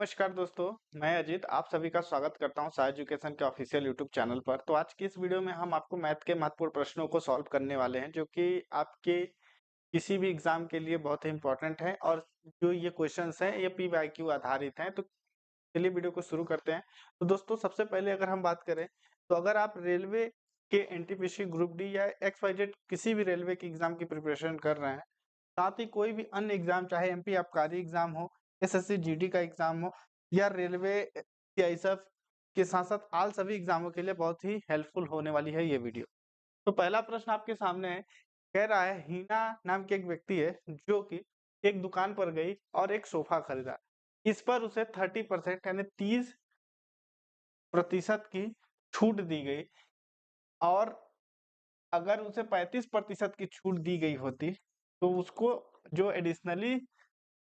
नमस्कार दोस्तों, मैं अजीत आप सभी का स्वागत करता हूं साई एजुकेशन के ऑफिशियल यूट्यूब चैनल पर। तो आज की इस वीडियो में हम आपको मैथ के महत्वपूर्ण प्रश्नों को सॉल्व करने वाले हैं, जो कि आपके किसी भी एग्जाम के लिए बहुत ही इंपॉर्टेंट है। और जो ये क्वेश्चंस हैं ये पीवाईक्यू आधारित हैं। तो चलिए वीडियो को शुरू करते हैं। तो दोस्तों, सबसे पहले अगर हम बात करें, तो अगर आप रेलवे के एनटीपीसी ग्रुप डी या XYZ किसी भी रेलवे की एग्जाम की प्रिपरेशन कर रहे हैं, साथ ही कोई भी अन्य एग्जाम, चाहे एमपी आबकारी एग्जाम हो, एसएससी जीडी का एग्जाम हो या रेलवे सीआईएसएफ के साथ साथ आल सभी एग्जामों के लिए बहुत ही हेल्पफुल होने वाली है ये वीडियो। तो पहला प्रश्न आपके सामने है। कह रहा है, हीना नाम की एक व्यक्ति है जो कि एक दुकान पर गई और एक सोफा खरीदा। इस पर उसे 30% यानी 30% की छूट दी गई, और अगर उसे 35% की छूट दी गई होती तो उसको जो एडिशनली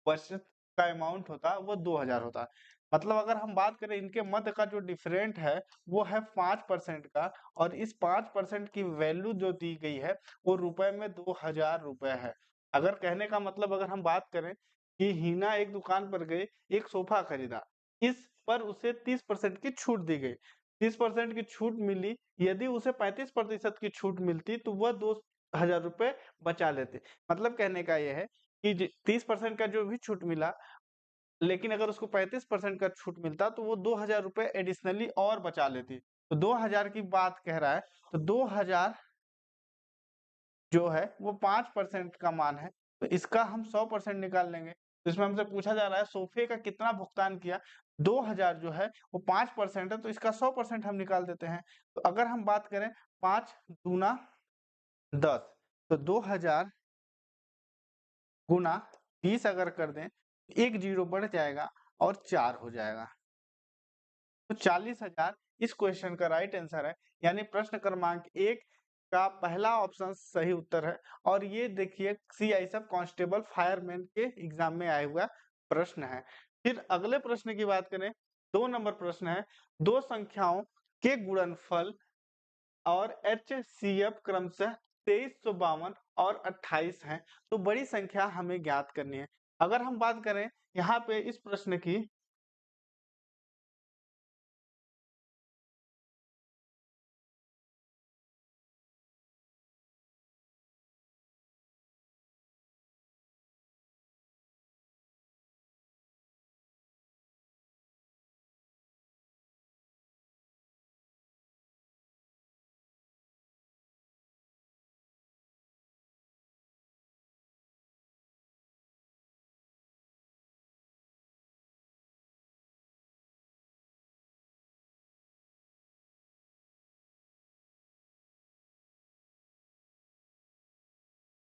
बचत का अमाउंट होता वो 2000 होता। मतलब अगर हम बात करें, इनके मध्य का जो डिफरेंट है वो है 5% का, और इस 5% की वैल्यू जो दी गई है वो रुपए में 2000 रुपए है। अगर कहने का मतलब, अगर हम बात करें कि हीना एक दुकान पर गई, एक सोफा खरीदा, इस पर उसे 30% की छूट दी गई, 30% की छूट मिली। यदि उसे 35% की छूट मिलती तो वह 2000 रुपए बचा लेते। मतलब कहने का यह है कि 30% का जो भी छूट मिला, लेकिन अगर उसको 35% का छूट मिलता तो वो 2000 रुपए एडिशनली और बचा लेती। तो 2000 की बात कह रहा है, तो 2000 जो है वो 5% का मान है, तो इसका हम 100% निकाल लेंगे। तो इसमें हमसे पूछा जा रहा है सोफे का कितना भुगतान किया। 2000 जो है वो 5% है, तो इसका 100% हम निकाल देते हैं। तो अगर हम बात करें 5 दूना 10, तो 2000 गुना 20 अगर कर दें, एक जीरो बढ़ जाएगा और 4 हो जाएगा, तो 40,000 इस क्वेश्चन का राइट आंसर है। यानी प्रश्न क्रमांक 1 का पहला ऑप्शन सही उत्तर है। और ये देखिए, सीआईएसएफ कांस्टेबल फायरमैन के एग्जाम में आया हुआ प्रश्न है। फिर अगले प्रश्न की बात करें, 2 नंबर प्रश्न है, दो संख्याओं के गुणनफल और एचसीएफ क्रमशः 2352 और 28 हैं। तो बड़ी संख्या हमें ज्ञात करनी है। अगर हम बात करें यहाँ पे इस प्रश्न की,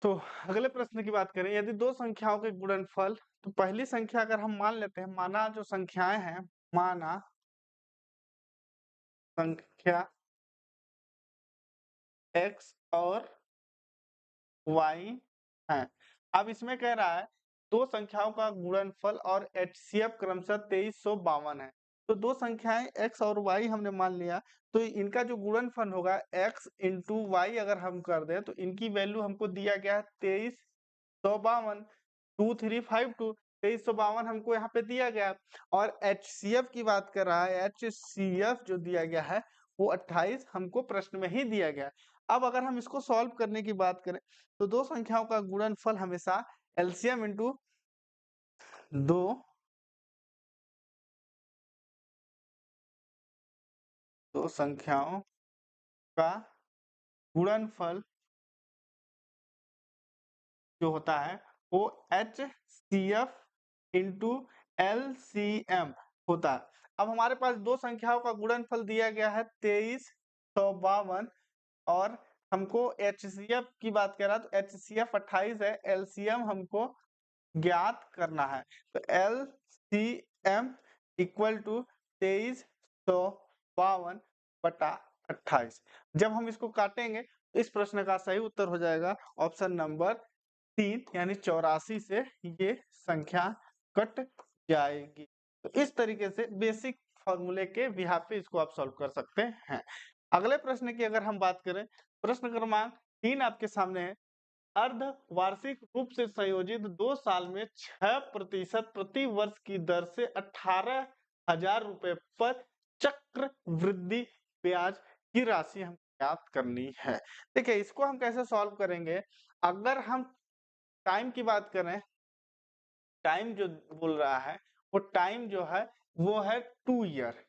तो अगले प्रश्न की बात करें, यदि दो संख्याओं के गुणनफल, तो पहली संख्या अगर हम मान लेते हैं, माना जो संख्याएं हैं, माना संख्या x और y है। अब इसमें कह रहा है दो संख्याओं का गुणनफल और एचसीएफ क्रमशः 2352 है। तो दो संख्याएं x और y हमने मान लिया, तो इनका जो गुणनफल होगा x इंटू वाई अगर हम कर दें, तो इनकी वैल्यू हमको दिया गया है 2352, 2352, 2352 हमको यहाँ पे दिया गया। और एचसीएफ की बात कर रहा है, एचसीएफ जो दिया गया है वो 28 हमको प्रश्न में ही दिया गया। अब अगर हम इसको सॉल्व करने की बात करें, तो दो संख्याओं का गुणनफल हमेशा एलसीएम इंटू दो दो संख्याओं का गुणनफल जो होता है वो H C F into L C M होता है। अब हमारे पास दो संख्याओं का गुणनफल दिया गया है 2352, और हमको एचसीएफ की बात कर रहा है, तो एचसीएफ 28 है, एलसीएम हमको ज्ञात करना है। तो एलसीएम इक्वल टू 2352 बटा 28। जब हम इसको काटेंगे तो इस प्रश्न का सही उत्तर हो जाएगा ऑप्शन नंबर 3, यानी 84 से ये संख्या कट जाएगी। तो इस तरीके से बेसिक फॉर्मूले के बिहाफ पे इसको आप सॉल्व कर सकते हैं। अगले प्रश्न की अगर हम बात करें, प्रश्न क्रमांक 3 आपके सामने है। अर्धवार्षिक रूप से संयोजित 2 साल में 6% प्रति वर्ष की दर से 18,000 रुपए पर चक्रवृद्धि ब्याज की राशि हम ज्ञात करनी है। देखिए इसको हम कैसे सॉल्व करेंगे, अगर हम टाइम की बात करें, टाइम जो बोल रहा है वो टाइम जो है वो है 2 ईयर।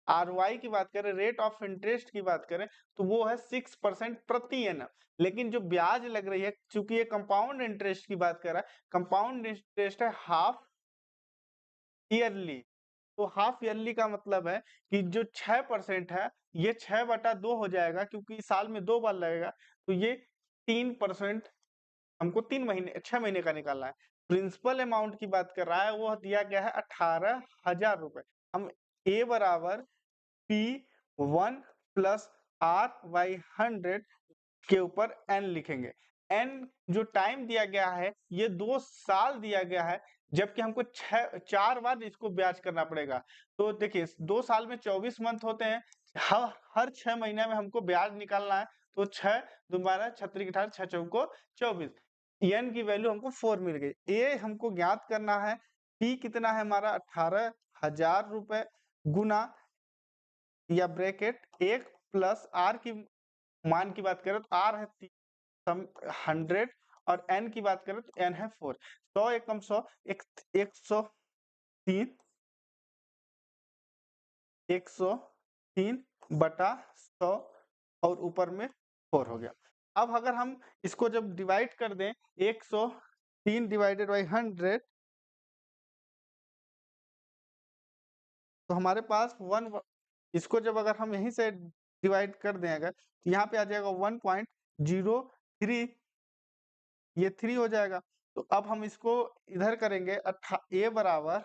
आरवाई की बात करें, रेट ऑफ इंटरेस्ट की बात करें, तो वो है 6% प्रति एनम। लेकिन जो ब्याज लग रही है, चूंकि ये कंपाउंड इंटरेस्ट की बात कर रहा है, कंपाउंड इंटरेस्ट है हाफ ईयरली। तो हाफ ईयरली का मतलब है कि जो 6% है ये 6/2 हो जाएगा, क्योंकि साल में 2 बार लगेगा, तो ये 3% हमको 3 महीने 6 महीने का निकालना है। प्रिंसिपल अमाउंट की बात कर रहा है, वो दिया गया है 18,000 रुपए। हम ए बराबर P1 प्लस R/100 के ऊपर n लिखेंगे। n जो टाइम दिया गया है ये 2 साल दिया गया है, जबकि हमको 4 बार इसको ब्याज करना पड़ेगा। तो देखिए 2 साल में 24 मंथ होते हैं, हर 6 महीने में हमको ब्याज निकालना है, तो 6 दोबारा 6 18 6 चौको 24, n की वैल्यू हमको 4 मिल गई। ए हमको ज्ञात करना है, p कितना है हमारा 18,000 रुपए गुना या ब्रैकेट 1 प्लस r की मान की बात करें तो r है 100 और n की बात करें तो n है 4। 100 एकम 100 103 103/100 और ऊपर में 4 हो गया। अब अगर हम इसको जब डिवाइड कर दें 103 डिवाइडेड बाई 100, तो हमारे पास इसको जब अगर हम यहीं से डिवाइड कर दें अगर, तो यहाँ पे आ जाएगा 1.03, ये 3 हो जाएगा। तो अब हम इसको इधर करेंगे, ए बराबर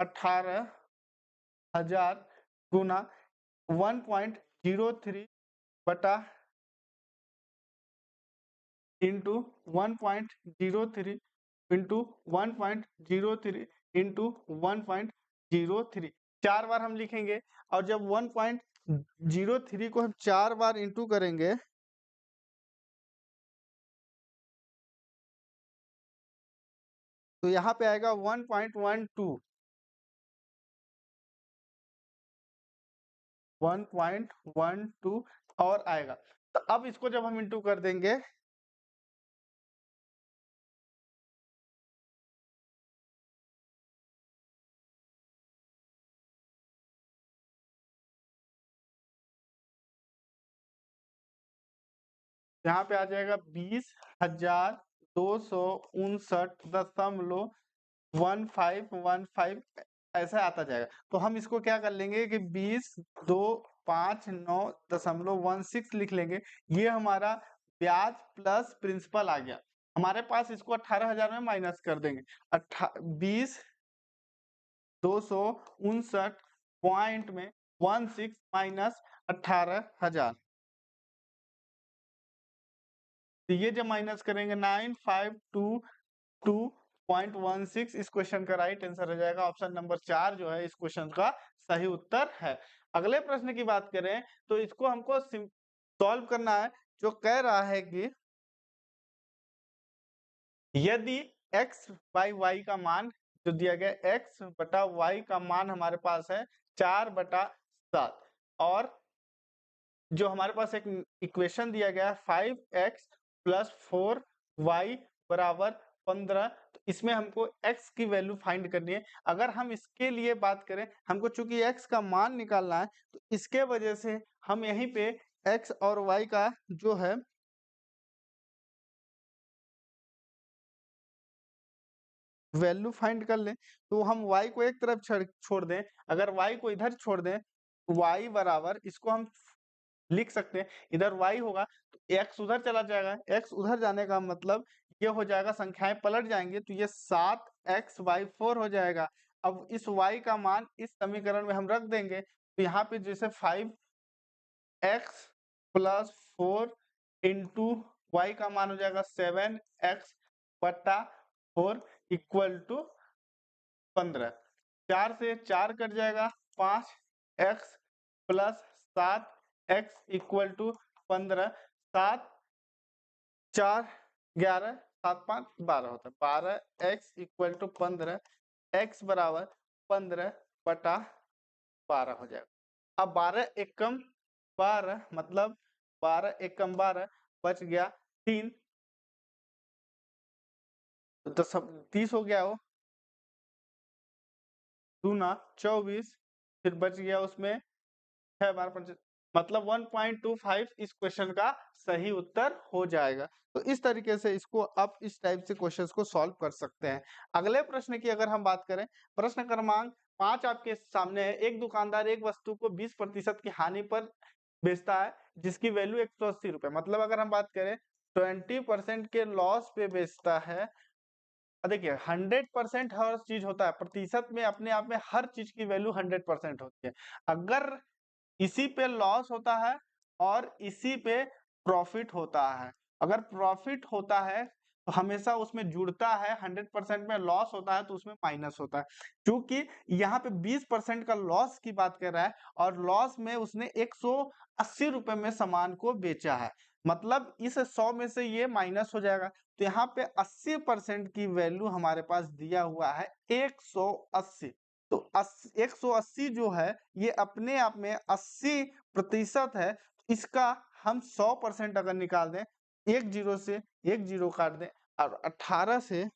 18,000 गुना 1.03 बटा इंटू 1.03 इंटू 1.03 इंटू 1.03, 4 बार हम लिखेंगे। और जब 1.03 को हम 4 बार इंटू करेंगे तो यहाँ पे आएगा 1.12, 1.12 और आएगा। तो अब इसको जब हम इंटू कर देंगे, यहाँ पे आ जाएगा 20,259.1515, ऐसा आता जाएगा। तो हम इसको क्या कर लेंगे कि 20,259.16 लिख लेंगे। ये हमारा ब्याज प्लस प्रिंसिपल आ गया। हमारे पास इसको 18,000 में माइनस कर देंगे, 20,259 पॉइंट में 16 माइनस 18,000, तो ये जब माइनस करेंगे 9522.16, इस क्वेश्चन का राइट आंसर हो जाएगा ऑप्शन नंबर 4 जो है इस क्वेश्चन का सही उत्तर है। अगले प्रश्न की बात करें तो इसको हमको सॉल्व करना है, जो कह रहा है कि यदि x बाई y का मान जो दिया गया x बटा y का मान हमारे पास है 4/7, और जो हमारे पास एक इक्वेशन दिया गया है 5x प्लस 4y बराबर 15, तो इसमें हमको x की वैल्यू फाइंड करनी है। अगर हम इसके लिए बात करें, हमको चूंकि x का मान निकालना है, तो इसके वजह से हम यहीं पे x और y का जो है वैल्यू फाइंड कर लें। तो हम y को एक तरफ छोड़ दें, अगर y को इधर छोड़ दें, y बराबर इसको हम लिख सकते हैं, इधर y होगा तो x उधर चला जाएगा, x उधर जाने का मतलब ये हो जाएगा, संख्याएं पलट जाएंगे तो ये 7x/4 हो जाएगा। अब इस y का मान इस समीकरण में हम रख देंगे, तो यहाँ पे जैसे 5x प्लस 4 इंटू वाई का मान हो जाएगा 7x/4 इक्वल टू 15, 4 से 4 कट जाएगा, 5x plus 7x equal to 15, 7 4 11 7 5 12 होता है। 12x इक्वल टू 15, x बराबर 15/12 हो जाएगा। अब 12 एकम 12 मतलब 12 एकम 12 बच गया 3, तो सब 30 हो गया, वो दूना 24, फिर बच गया उसमें 6 बार 5, मतलब 1.25 इस क्वेश्चन का सही उत्तर हो जाएगा। तो इस तरीके से इसको आप इस टाइप से क्वेश्चंस को सॉल्व कर सकते हैं। अगले प्रश्न की अगर हम बात करें, प्रश्न क्रमांक 5 आपके सामने है। एक दुकानदार एक वस्तु को 20% की हानि पर बेचता है जिसकी वैल्यू 180 रुपए, मतलब अगर हम बात करें 20% के लॉस पे बेचता है। देखिए 100% हर चीज होता है, प्रतिशत में अपने आप में हर चीज की वैल्यू 100% होती है। अगर इसी पे लॉस होता है और इसी पे प्रॉफिट होता है, अगर प्रॉफिट होता है तो हमेशा उसमें जुड़ता है, 100% में लॉस होता है तो उसमें माइनस होता है। क्योंकि यहाँ पे 20% का लॉस की बात कर रहा है और लॉस में उसने 180 रुपए में सामान को बेचा है, मतलब इस 100 में से ये माइनस हो जाएगा। तो यहाँ पे 80% की वैल्यू हमारे पास दिया हुआ है 180। तो 180 जो है ये अपने आप में 80% है। इसका हम 100% अगर निकाल दें, एक जीरो से एक जीरो काट दें और 18 से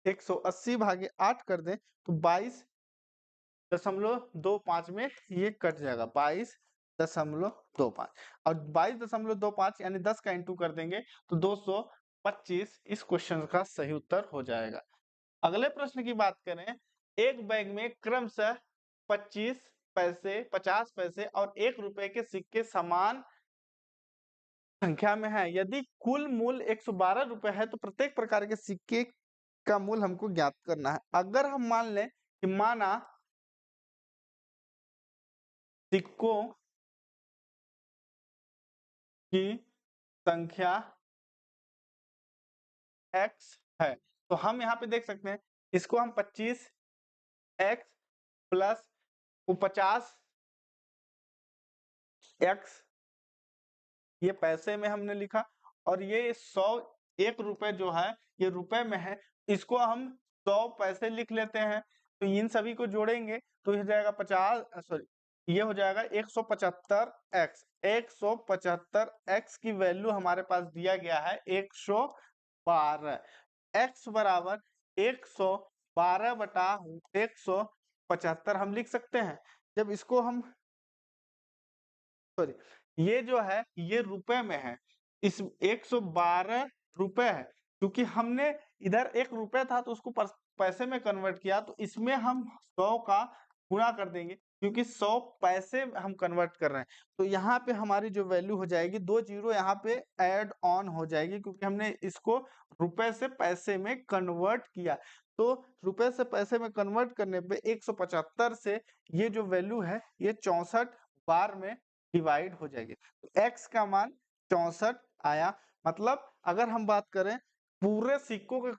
180 भागे 8 कर दें तो 22.25 में ये कट जाएगा, 22.25। और 22.25 यानी 10 का इंटू कर देंगे तो 225 इस क्वेश्चन का सही उत्तर हो जाएगा। अगले प्रश्न की बात करें, एक बैग में क्रमशः 25 पैसे, 50 पैसे और 1 रुपए के सिक्के समान संख्या में है। यदि कुल मूल्य 112 रुपए है तो प्रत्येक प्रकार के सिक्के का मूल्य हमको ज्ञात करना है। अगर हम मान लें कि माना सिक्कों की संख्या x है, तो हम यहाँ पे देख सकते हैं इसको हम 25x प्लस 50x, ये पैसे में हमने लिखा, और ये 101 रुपए जो है ये रुपए में है, इसको हम 100 पैसे लिख लेते हैं। तो इन सभी को जोड़ेंगे तो हो जाएगा 50, सॉरी ये हो जाएगा 175x। 175x की वैल्यू हमारे पास दिया गया है 112। x बराबर 112/175 हम लिख सकते हैं। जब इसको हम, सॉरी ये जो है ये रुपए में है, इस 112 रुपए है, क्योंकि हमने इधर 1 रुपए था तो उसको पैसे में कन्वर्ट किया, तो इसमें हम 100 का गुणा कर देंगे क्योंकि 100 पैसे हम कन्वर्ट कर रहे हैं। तो यहाँ पे हमारी जो वैल्यू हो जाएगी 2 जीरो यहाँ पे ऐड ऑन हो जाएगी क्योंकि हमने इसको रुपए से पैसे में कन्वर्ट किया। तो रुपए से पैसे में कन्वर्ट करने पे 175 से ये जो वैल्यू है ये 64 बार में डिवाइड हो जाएगी। तो x का मान 64 आया। मतलब अगर हम बात करें पूरे सिक्कों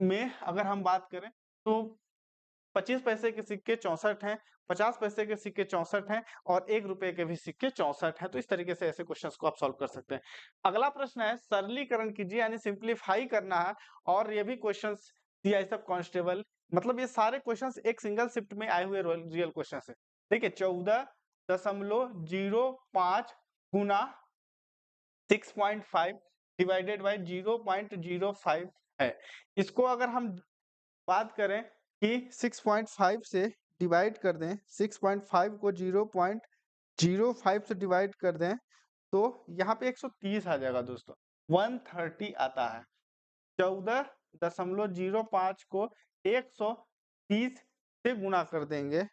में अगर हम बात करें तो 25 पैसे के सिक्के 64 हैं, 50 पैसे के सिक्के 64 हैं और 1 रुपए के भी सिक्के 64 हैं। तो इस तरीके से ऐसे क्वेश्चंस को आप सॉल्व कर सकते हैं। अगला प्रश्न है सरलीकरण कीजिए, यानी सिंप्लीफाई करना है, और ये भी क्वेश्चंस सीआईएसएफ कांस्टेबल, मतलब ये सारे क्वेश्चंस एक सिंगल शिफ्ट में आए हुए रियल क्वेश्चंस है। देखिए 14.05 गुना 6.5 डिवाइडेड बाय 0.05 है। इसको अगर हम बात करें कि 6.5 से डिवाइड कर दें, 6.5 को 0.05 से डिवाइड कर दें तो यहाँ पे 130 आ जाएगा दोस्तों, 130 आता है। 14.05 को 130 से गुणा कर देंगे,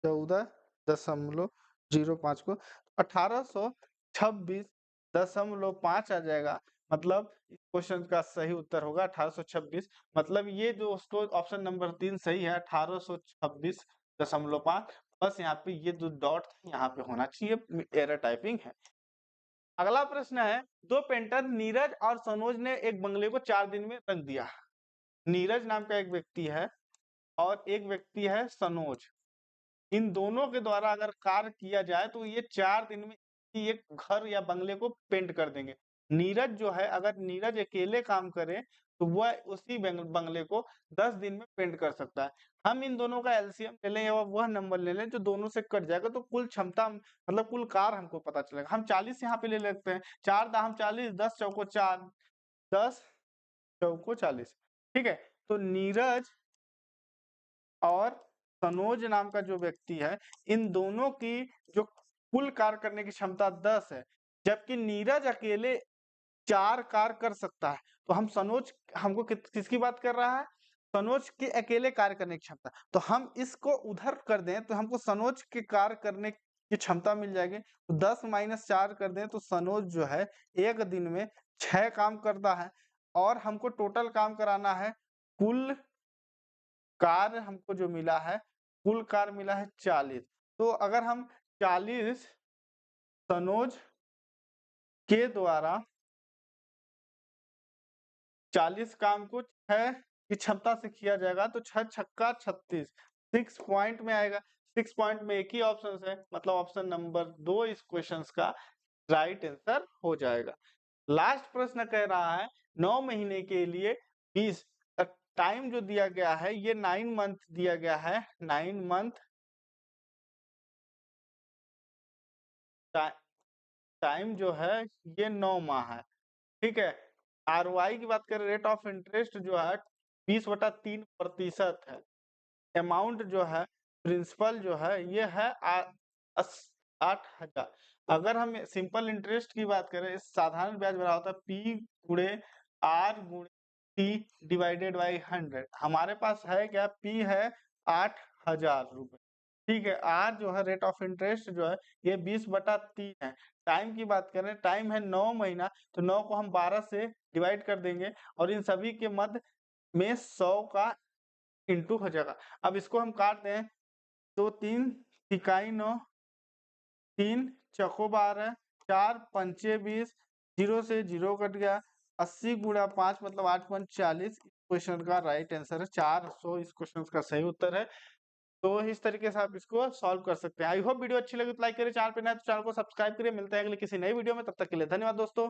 14.05 को 1826.5 आ जाएगा। मतलब इस क्वेश्चन का सही उत्तर होगा 1826। मतलब ये दोस्तों ऑप्शन नंबर 3 सही है, 1826.5। बस यहाँ पे ये जो डॉट यहाँ पे होना चाहिए, एरर टाइपिंग है। अगला प्रश्न है, दो पेंटर नीरज और सनोज ने एक बंगले को 4 दिन में रंग दिया। नीरज नाम का एक व्यक्ति है और एक व्यक्ति है सनोज। इन दोनों के द्वारा अगर कार्य किया जाए तो ये 4 दिन में किसी एक घर या बंगले को पेंट कर देंगे। नीरज जो है, अगर नीरज अकेले काम करे तो वह उसी बंगले को 10 दिन में पेंट कर सकता है। हम इन दोनों का एलसीएम ले लें या वह नंबर ले लें जो दोनों से कट जाएगा, तो कुल क्षमता मतलब कुल कार्य हमको पता चलेगा। हम 40 यहाँ पे ले लेते हैं, 4 दाम 40, 10 चौको 4, 10 चौको 40। ठीक है, तो नीरज और सनोज नाम का जो व्यक्ति है, इन दोनों की जो कुल कार्य करने की क्षमता 10 है, जबकि नीरज अकेले 4 कार्य कर सकता है। तो हम सनोज, हमको किसकी बात कर रहा है? सनोज के अकेले कार्य करने की क्षमता। तो हम इसको उधर कर दें तो हमको सनोज के कार्य करने की क्षमता मिल जाएगी। तो 10 - 4 कर दें तो सनोज जो है एक दिन में 6 काम करता है, और हमको टोटल काम कराना है, कुल कार्य हमको जो मिला है, कुल कार्य मिला है 40। तो अगर हम 40 सनोज के द्वारा 40 काम को 6 की क्षमता से किया जाएगा तो 6 छक्का 36, 6 पॉइंट में आएगा। 6 पॉइंट में एक ही ऑप्शन है, मतलब ऑप्शन नंबर 2 इस क्वेश्चन का राइट आंसर हो जाएगा। लास्ट प्रश्न कह रहा है 9 महीने के लिए 20, टाइम जो दिया गया है ये 9 मंथ दिया गया है, 9 मंथ टाइम जो है ये 9 माह है। ठीक है, आरओआई की बात करें, रेट ऑफ इंटरेस्ट जो है 20/3% है। अमाउंट जो है प्रिंसिपल जो है ये है 8,000। अगर हम सिंपल इंटरेस्ट की बात करें, साधारण ब्याज बराबर होता है P गुणे R गुणे T डिवाइडेड बाई 100। हमारे पास है क्या? P है 8,000 रुपए। ठीक है, R जो है रेट ऑफ इंटरेस्ट जो है ये 20/3 है। टाइम की बात करें, टाइम है 9 महीना, तो 9 को हम 12 से डिवाइड कर देंगे और इन सभी के मध्य में 100 का इंटू हो जाएगा। अब इसको हम काट दें तो 3 इकाई 9, 3 चौको 12, 4 पंचे 20, 0 से 0 कट गया, 80 गुणा 5 मतलब 8/40। क्वेश्चन का राइट आंसर है 400, इस क्वेश्चन का सही उत्तर है। तो इस तरीके से आप इसको सॉल्व कर सकते हैं। आई होप वीडियो अच्छी लगी तो लाइक करिए, चैनल पे नए तो चैनल को सब्सक्राइब करिए। मिलते हैं अगले किसी नई वीडियो में, तब तक के लिए धन्यवाद दोस्तों।